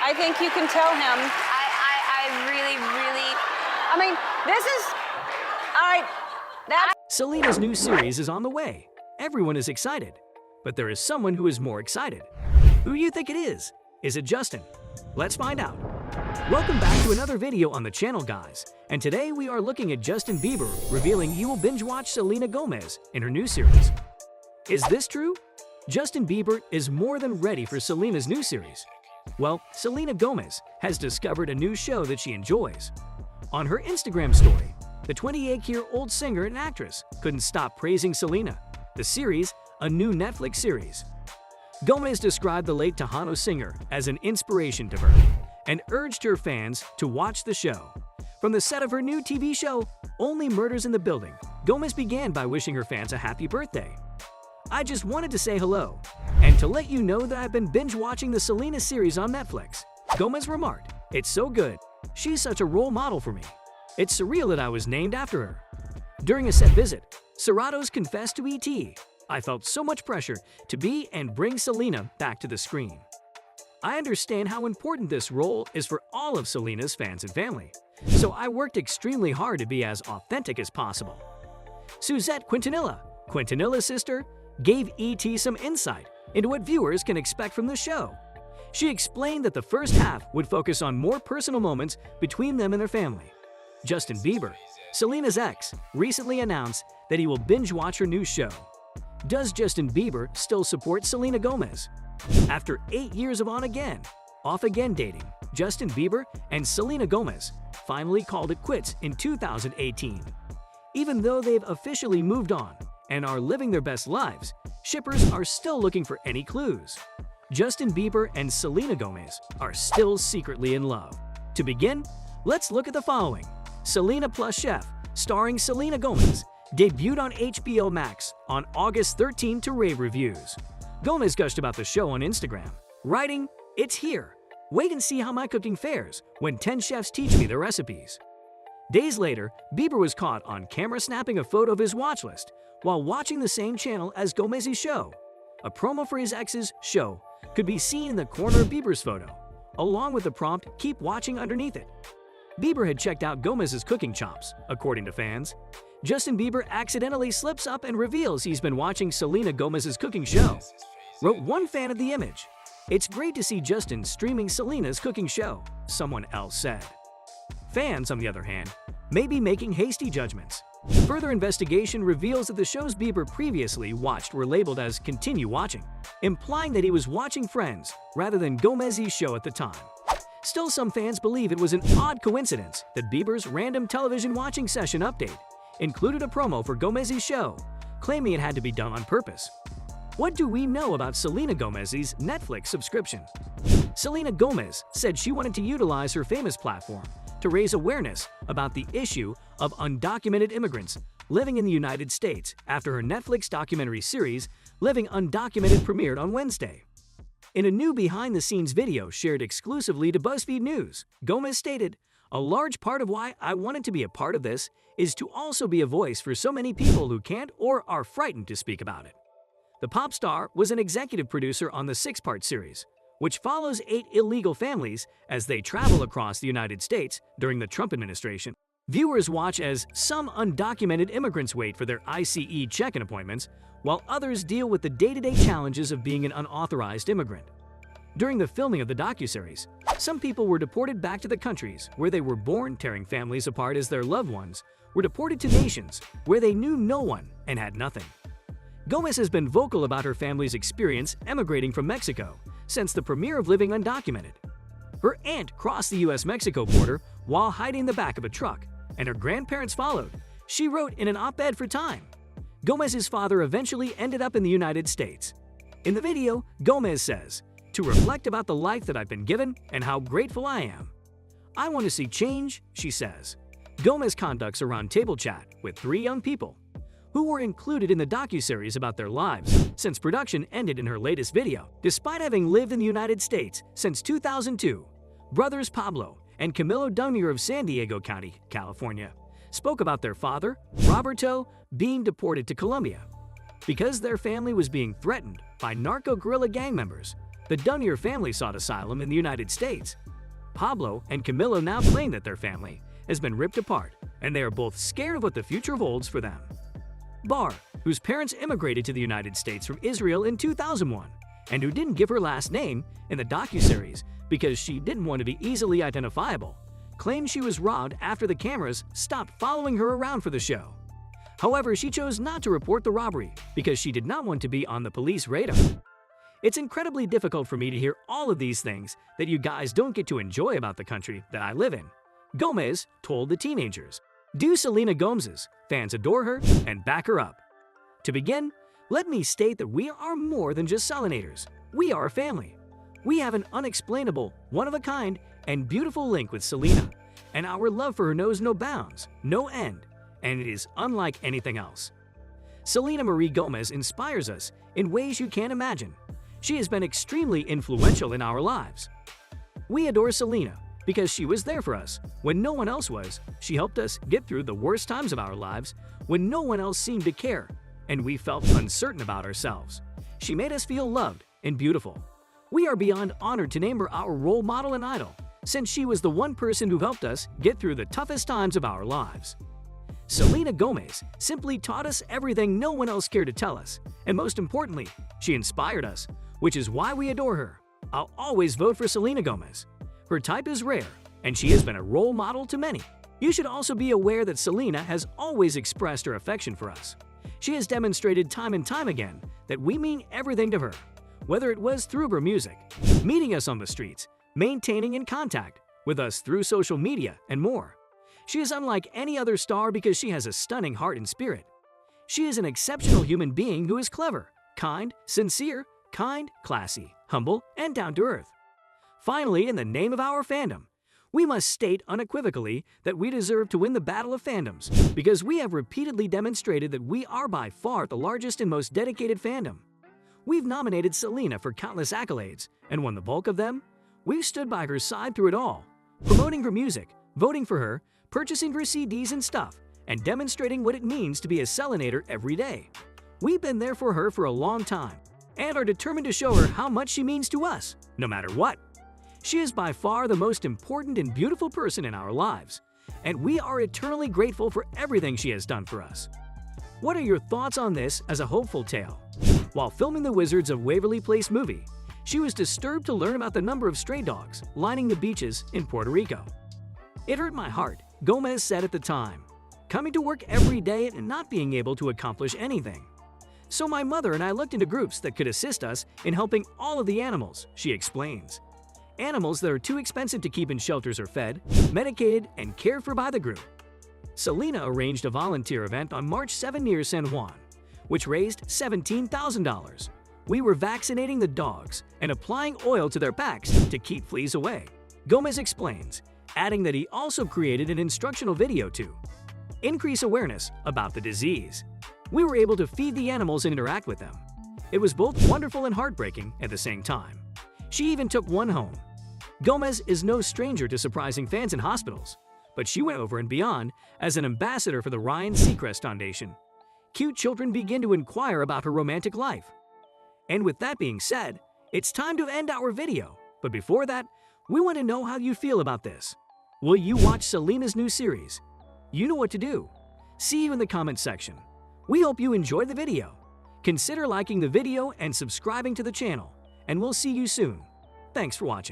I think you can tell him. I really, I mean, this is, all right, that's. Selena's new series is on the way. Everyone is excited. But there is someone who is more excited. Who do you think it is? Is it Justin? Let's find out. Welcome back to another video on the channel, guys. And today we are looking at Justin Bieber revealing he will binge-watch Selena Gomez in her new series. Is this true? Justin Bieber is more than ready for Selena's new series. Well, Selena Gomez has discovered a new show that she enjoys. On her Instagram story, the 28-year-old singer and actress couldn't stop praising Selena. The series, a new Netflix series. Gomez described the late Tejano singer as an inspiration to her and urged her fans to watch the show. From the set of her new TV show, Only Murders in the Building, Gomez began by wishing her fans a happy birthday. "I just wanted to say hello, and to let you know that I've been binge-watching the Selena series on Netflix," Gomez remarked. "It's so good. She's such a role model for me. It's surreal that I was named after her." During a set visit, Serratos confessed to ET, "I felt so much pressure to be and bring Selena back to the screen. I understand how important this role is for all of Selena's fans and family, so I worked extremely hard to be as authentic as possible." Suzette Quintanilla's sister, gave ET some insight into what viewers can expect from the show. She explained that the first half would focus on more personal moments between them and their family. Justin Bieber, Selena's ex, recently announced that he will binge-watch her new show. Does Justin Bieber still support Selena Gomez? After 8 years of on-again, off-again dating, Justin Bieber and Selena Gomez finally called it quits in 2018. Even though they've officially moved on and are living their best lives, shippers are still looking for any clues. Justin Bieber and Selena Gomez are still secretly in love. To begin, let's look at the following. Selena Plus Chef, starring Selena Gomez, debuted on HBO Max on August 13 to rave reviews. Gomez gushed about the show on Instagram, writing, "It's here. Wait and see how my cooking fares when 10 chefs teach me the recipes." Days later, Bieber was caught on camera snapping a photo of his watch list while watching the same channel as Gomez's show. A promo for his ex's show could be seen in the corner of Bieber's photo, along with the prompt, "Keep watching" underneath it. Bieber had checked out Gomez's cooking chops, according to fans. Justin Bieber accidentally slips up and reveals he's been watching Selena Gomez's cooking show. Wrote one fan of the image, "It's great to see Justin streaming Selena's cooking show," someone else said. Fans, on the other hand, may be making hasty judgments. Further investigation reveals that the shows Bieber previously watched were labeled as "continue watching," implying that he was watching Friends rather than Gomez's show at the time. Still, some fans believe it was an odd coincidence that Bieber's random television watching session update included a promo for Gomez's show, claiming it had to be done on purpose. What do we know about Selena Gomez's Netflix subscription? Selena Gomez said she wanted to utilize her famous platform to raise awareness about the issue of undocumented immigrants living in the United States after her Netflix documentary series, Living Undocumented, premiered on Wednesday. In a new behind-the-scenes video shared exclusively to BuzzFeed News, Gomez stated, "A large part of why I wanted to be a part of this is to also be a voice for so many people who can't or are frightened to speak about it." The pop star was an executive producer on the 6-part series, which follows 8 illegal families as they travel across the United States during the Trump administration. Viewers watch as some undocumented immigrants wait for their ICE check-in appointments, while others deal with the day-to-day challenges of being an unauthorized immigrant. During the filming of the docuseries, some people were deported back to the countries where they were born, tearing families apart as their loved ones were deported to nations where they knew no one and had nothing. Gomez has been vocal about her family's experience emigrating from Mexico since the premiere of Living Undocumented. Her aunt crossed the US-Mexico border while hiding in the back of a truck, and her grandparents followed, she wrote in an op-ed for Time. Gomez's father eventually ended up in the United States. In the video, Gomez says, "To reflect about the life that I've been given and how grateful I am. I want to see change," she says. Gomez conducts a roundtable chat with 3 young people who were included in the docuseries about their lives since production ended in her latest video. Despite having lived in the United States since 2002, brothers Pablo and Camilo Jr. of San Diego County, California, spoke about their father, Roberto, being deported to Colombia. Because their family was being threatened by narco-guerrilla gang members, The Dunier family sought asylum in the United States. Pablo and Camilo now claim that their family has been ripped apart, and they are both scared of what the future holds for them. Bar, whose parents immigrated to the United States from Israel in 2001, and who didn't give her last name in the docuseries because she didn't want to be easily identifiable, claimed she was robbed after the cameras stopped following her around for the show. However, she chose not to report the robbery because she did not want to be on the police radar. It's incredibly difficult for me to hear all of these things that you guys don't get to enjoy about the country that I live in, Gomez told the teenagers. Do Selena Gomez's fans adore her and back her up? To begin, let me state that we are more than just Selenators. We are a family. We have an unexplainable, one-of-a-kind, and beautiful link with Selena, and our love for her knows no bounds, no end, and it is unlike anything else. Selena Marie Gomez inspires us in ways you can't imagine. She has been extremely influential in our lives. We adore Selena because she was there for us when no one else was. She helped us get through the worst times of our lives when no one else seemed to care and we felt uncertain about ourselves. She made us feel loved and beautiful. We are beyond honored to name her our role model and idol, since she was the one person who helped us get through the toughest times of our lives. Selena Gomez simply taught us everything no one else cared to tell us, and most importantly, she inspired us, which is why we adore her. I'll always vote for Selena Gomez. Her type is rare, and she has been a role model to many. You should also be aware that Selena has always expressed her affection for us. She has demonstrated time and time again that we mean everything to her, whether it was through her music, meeting us on the streets, maintaining in contact with us through social media, and more. She is unlike any other star because she has a stunning heart and spirit. She is an exceptional human being who is clever, kind, sincere, classy, humble, and down to earth. Finally, in the name of our fandom, we must state unequivocally that we deserve to win the battle of fandoms because we have repeatedly demonstrated that we are by far the largest and most dedicated fandom. We've nominated Selena for countless accolades and won the bulk of them. We've stood by her side through it all, promoting her music, voting for her, purchasing her CDs and stuff, and demonstrating what it means to be a Selenator every day. We've been there for her for a long time and are determined to show her how much she means to us, no matter what. She is by far the most important and beautiful person in our lives, and we are eternally grateful for everything she has done for us. What are your thoughts on this as a hopeful tale? While filming the Wizards of Waverly Place movie, she was disturbed to learn about the number of stray dogs lining the beaches in Puerto Rico. It hurt my heart, Gomez said at the time, coming to work every day and not being able to accomplish anything. So my mother and I looked into groups that could assist us in helping all of the animals, she explains. Animals that are too expensive to keep in shelters are fed, medicated, and cared for by the group. Selena arranged a volunteer event on March 7 near San Juan, which raised $17,000. We were vaccinating the dogs and applying oil to their backs to keep fleas away, Gomez explains, adding that he also created an instructional video to increase awareness about the disease. We were able to feed the animals and interact with them. It was both wonderful and heartbreaking at the same time. She even took one home. Gomez is no stranger to surprising fans in hospitals, but she went over and beyond as an ambassador for the Ryan Seacrest Foundation. Cute children begin to inquire about her romantic life. And with that being said, it's time to end our video. But before that, we want to know how you feel about this. Will you watch Selena's new series? You know what to do. See you in the comment section. We hope you enjoyed the video. Consider liking the video and subscribing to the channel, and we'll see you soon. Thanks for watching.